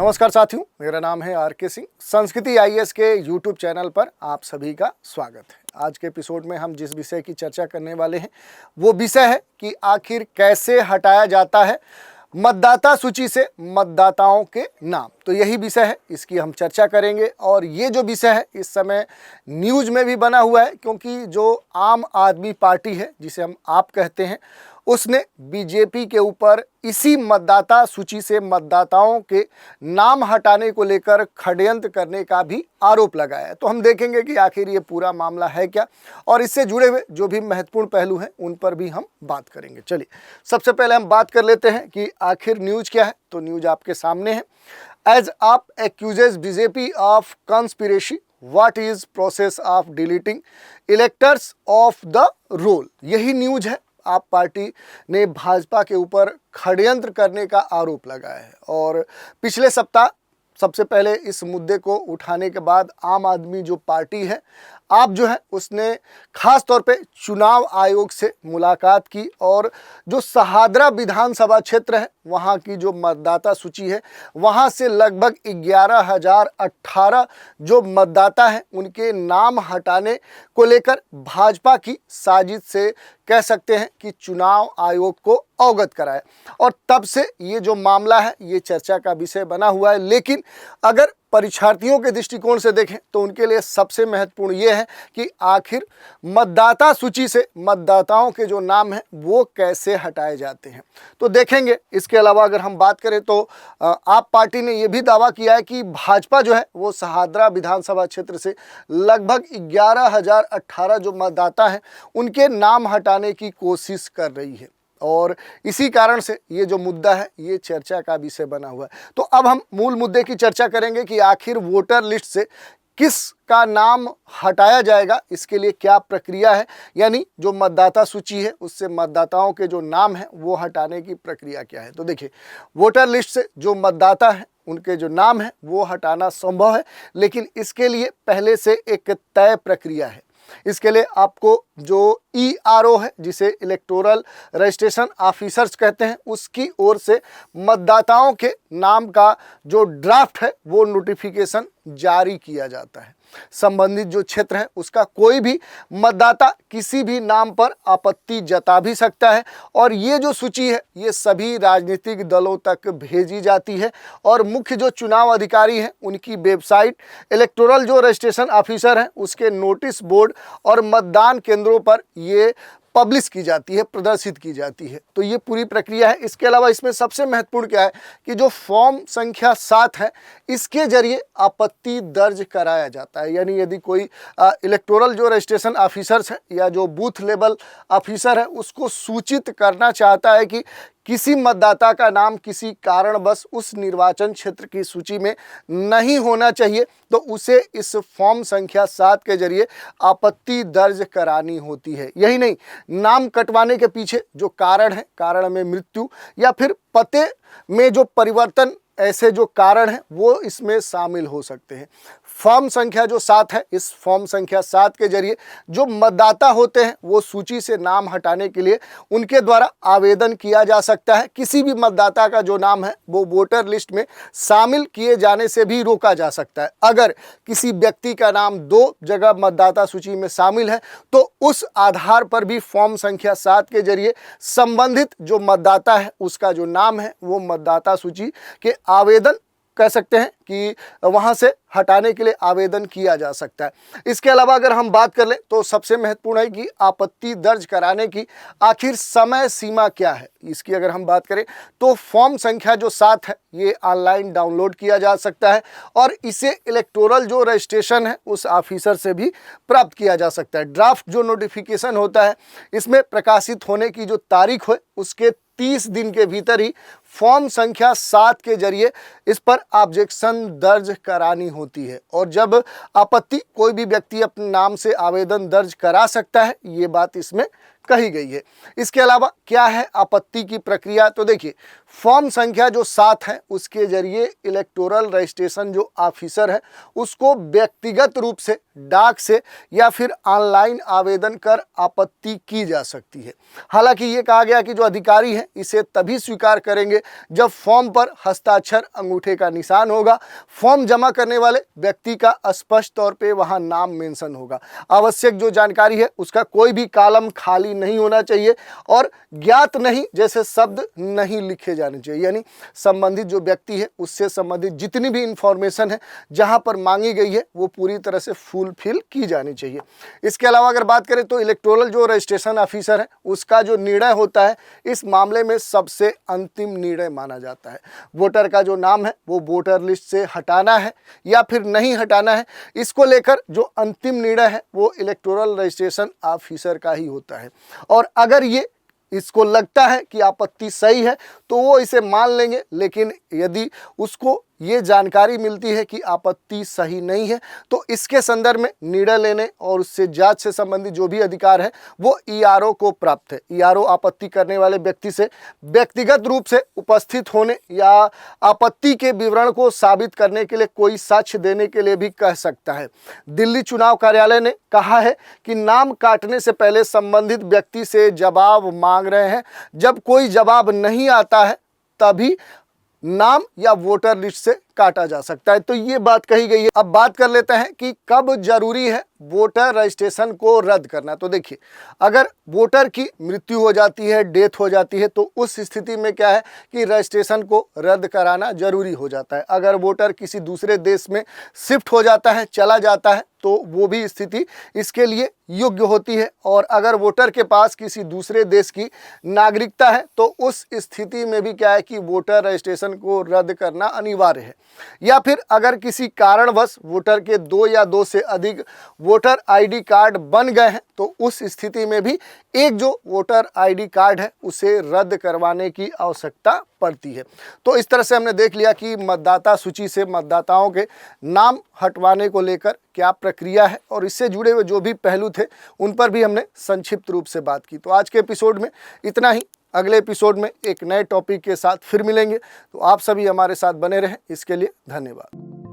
नमस्कार साथियों, मेरा नाम है आर.के. सिंह। संस्कृति आईएएस के यूट्यूब चैनल पर आप सभी का स्वागत है। आज के एपिसोड में हम जिस विषय की चर्चा करने वाले हैं वो विषय है कि आखिर कैसे हटाया जाता है मतदाता सूची से मतदाताओं के नाम। तो यही विषय है, इसकी हम चर्चा करेंगे। और ये जो विषय है इस समय न्यूज़ में भी बना हुआ है, क्योंकि जो आम आदमी पार्टी है जिसे हम आप कहते हैं, उसने बीजेपी के ऊपर इसी मतदाता सूची से मतदाताओं के नाम हटाने को लेकर षड्यंत्र करने का भी आरोप लगाया है। तो हम देखेंगे कि आखिर ये पूरा मामला है क्या, और इससे जुड़े हुए जो भी महत्वपूर्ण पहलू हैं उन पर भी हम बात करेंगे। चलिए, सबसे पहले हम बात कर लेते हैं कि आखिर न्यूज़ क्या है। तो न्यूज़ आपके सामने है। As AAP accuses BJP of conspiracy, what is process of deleting electors of the roll. यही न्यूज़ है। आप पार्टी ने भाजपा के ऊपर षड्यंत्र करने का आरोप लगाया है। और पिछले सप्ताह सबसे पहले इस मुद्दे को उठाने के बाद आम आदमी जो पार्टी है, आप जो है उसने खास तौर पे चुनाव आयोग से मुलाकात की और जो सहादरा विधानसभा क्षेत्र है वहाँ की जो मतदाता सूची है वहाँ से लगभग 11,018 जो मतदाता हैं उनके नाम हटाने को लेकर भाजपा की साजिश से कह सकते हैं कि चुनाव आयोग को अवगत कराया। और तब से ये जो मामला है ये चर्चा का विषय बना हुआ है। लेकिन अगर परीक्षार्थियों के दृष्टिकोण से देखें तो उनके लिए सबसे महत्वपूर्ण ये है कि आखिर मतदाता सूची से मतदाताओं के जो नाम हैं वो कैसे हटाए जाते हैं। तो देखेंगे। इसके अलावा अगर हम बात करें तो आप पार्टी ने ये भी दावा किया है कि भाजपा जो है वो सहादरा विधानसभा क्षेत्र से लगभग 11,018 जो मतदाता हैं उनके नाम हटाने की कोशिश कर रही है। और इसी कारण से ये जो मुद्दा है ये चर्चा का विषय बना हुआ है। तो अब हम मूल मुद्दे की चर्चा करेंगे कि आखिर वोटर लिस्ट से किस का नाम हटाया जाएगा, इसके लिए क्या प्रक्रिया है। यानी जो मतदाता सूची है उससे मतदाताओं के जो नाम हैं वो हटाने की प्रक्रिया क्या है। तो देखिए, वोटर लिस्ट से जो मतदाता हैं उनके जो नाम हैं वो हटाना संभव है, लेकिन इसके लिए पहले से एक तय प्रक्रिया है। इसके लिए आपको जो ERO है, जिसे इलेक्टोरल रजिस्ट्रेशन ऑफिसर्स कहते हैं, उसकी ओर से मतदाताओं के नाम का जो ड्राफ्ट है वो नोटिफिकेशन जारी किया जाता है। संबंधित जो क्षेत्र है उसका कोई भी मतदाता किसी भी नाम पर आपत्ति जता भी सकता है। और ये जो सूची है ये सभी राजनीतिक दलों तक भेजी जाती है और मुख्य जो चुनाव अधिकारी हैं उनकी वेबसाइट, इलेक्टोरल जो रजिस्ट्रेशन ऑफिसर हैं उसके नोटिस बोर्ड और मतदान केंद्रों पर ये पब्लिश की जाती है, प्रदर्शित की जाती है। तो ये पूरी प्रक्रिया है। इसके अलावा इसमें सबसे महत्वपूर्ण क्या है कि जो फॉर्म संख्या 7 है इसके जरिए आपत्ति दर्ज कराया जाता है। यानी यदि कोई इलेक्टोरल जो रजिस्ट्रेशन ऑफिसर्स है या जो बूथ लेवल ऑफिसर है उसको सूचित करना चाहता है कि किसी मतदाता का नाम किसी कारणवश उस निर्वाचन क्षेत्र की सूची में नहीं होना चाहिए, तो उसे इस फॉर्म संख्या 7 के जरिए आपत्ति दर्ज करानी होती है। यही नहीं, नाम कटवाने के पीछे जो कारण है, कारण में मृत्यु या फिर पते में जो परिवर्तन, ऐसे जो कारण हैं वो इसमें शामिल हो सकते हैं। फॉर्म संख्या जो 7 है, इस फॉर्म संख्या 7 के जरिए जो मतदाता होते हैं वो सूची से नाम हटाने के लिए उनके द्वारा आवेदन किया जा सकता है। किसी भी मतदाता का जो नाम है वो वोटर लिस्ट में शामिल किए जाने से भी रोका जा सकता है। अगर किसी व्यक्ति का नाम 2 जगह मतदाता सूची में शामिल है तो उस आधार पर भी फॉर्म संख्या 7 के जरिए संबंधित जो मतदाता है उसका जो नाम है वो मतदाता सूची के आवेदन कह सकते हैं कि वहां से हटाने के लिए आवेदन किया जा सकता है। इसके अलावा अगर हम बात कर लें तो सबसे महत्वपूर्ण है कि आपत्ति दर्ज कराने की आखिर समय सीमा क्या है। इसकी अगर हम बात करें तो फॉर्म संख्या जो 7 है ये ऑनलाइन डाउनलोड किया जा सकता है और इसे इलेक्टोरल जो रजिस्ट्रेशन है उस ऑफिसर से भी प्राप्त किया जा सकता है। ड्राफ्ट जो नोटिफिकेशन होता है इसमें प्रकाशित होने की जो तारीख है उसके 30 दिन के भीतर ही फॉर्म संख्या 7 के जरिए इस पर ऑब्जेक्शन दर्ज करानी होती है। और जब आपत्ति कोई भी व्यक्ति अपने नाम से आवेदन दर्ज करा सकता है, ये बात इसमें कही गई है। इसके अलावा क्या है आपत्ति की प्रक्रिया, तो देखिए फॉर्म संख्या जो 7 है उसके जरिए इलेक्टोरल रजिस्ट्रेशन जो ऑफिसर है उसको व्यक्तिगत रूप से डाक से या फिर ऑनलाइन आवेदन कर आपत्ति की जा सकती है। हालांकि ये कहा गया कि जो अधिकारी हैं इसे तभी स्वीकार करेंगे जब फॉर्म पर हस्ताक्षर अंगूठे का निशान होगा, फॉर्म जमा करने वाले व्यक्ति का स्पष्ट तौर पे वहां नाम मेंशन होगा, आवश्यक जो जानकारी है उसका कोई भी कॉलम खाली नहीं होना चाहिए और ज्ञात नहीं जैसे शब्द नहीं लिखे जाने चाहिए। यानी संबंधित जो व्यक्ति है उससे संबंधित जितनी भी इंफॉर्मेशन है जहां पर मांगी गई है वो पूरी तरह से फुलफिल की जानी चाहिए। इसके अलावा अगर बात करें तो इलेक्टोरल जो रजिस्ट्रेशन ऑफिसर है उसका जो निर्णय होता है इस मामले में सबसे अंतिम निर्णय माना जाता है। वोटर का जो नाम है वो वोटर लिस्ट से हटाना है या फिर नहीं हटाना है, इसको लेकर जो अंतिम निर्णय है वो इलेक्टोरल रजिस्ट्रेशन ऑफिसर का ही होता है। और अगर ये इसको लगता है कि आपत्ति सही है तो वो इसे मान लेंगे, लेकिन यदि उसको ये जानकारी मिलती है कि आपत्ति सही नहीं है तो इसके संदर्भ में निर्णय लेने और उससे जांच से संबंधित जो भी अधिकार है वो ईआरओ को प्राप्त है। ईआरओ आपत्ति करने वाले व्यक्ति से व्यक्तिगत रूप से उपस्थित होने या आपत्ति के विवरण को साबित करने के लिए कोई साक्ष्य देने के लिए भी कह सकता है। दिल्ली चुनाव कार्यालय ने कहा है कि नाम काटने से पहले संबंधित व्यक्ति से जवाब मांग रहे हैं, जब कोई जवाब नहीं आता है तभी नाम या वोटर लिस्ट से काटा जा सकता है। तो ये बात कही गई है। अब बात कर लेते हैं कि कब जरूरी है वोटर रजिस्ट्रेशन को रद्द करना। तो देखिए अगर वोटर की मृत्यु हो जाती है, डेथ हो जाती है, तो उस स्थिति में क्या है कि रजिस्ट्रेशन को रद्द कराना जरूरी हो जाता है। अगर वोटर किसी दूसरे देश में शिफ्ट हो जाता है, चला जाता है, तो वो भी स्थिति इसके लिए योग्य होती है। और अगर वोटर के पास किसी दूसरे देश की नागरिकता है तो उस स्थिति में भी क्या है कि वोटर रजिस्ट्रेशन को रद्द करना अनिवार्य है। या फिर अगर किसी कारणवश वोटर के 2 या 2 से अधिक वोटर आईडी कार्ड बन गए हैं तो उस स्थिति में भी एक जो वोटर आईडी कार्ड है उसे रद्द करवाने की आवश्यकता पड़ती है। तो इस तरह से हमने देख लिया कि मतदाता सूची से मतदाताओं के नाम हटवाने को लेकर क्या प्रक्रिया है और इससे जुड़े हुए जो भी पहलू थे उन पर भी हमने संक्षिप्त रूप से बात की। तो आज के एपिसोड में इतना ही। अगले एपिसोड में एक नए टॉपिक के साथ फिर मिलेंगे। तो आप सभी हमारे साथ बने रहें, इसके लिए धन्यवाद।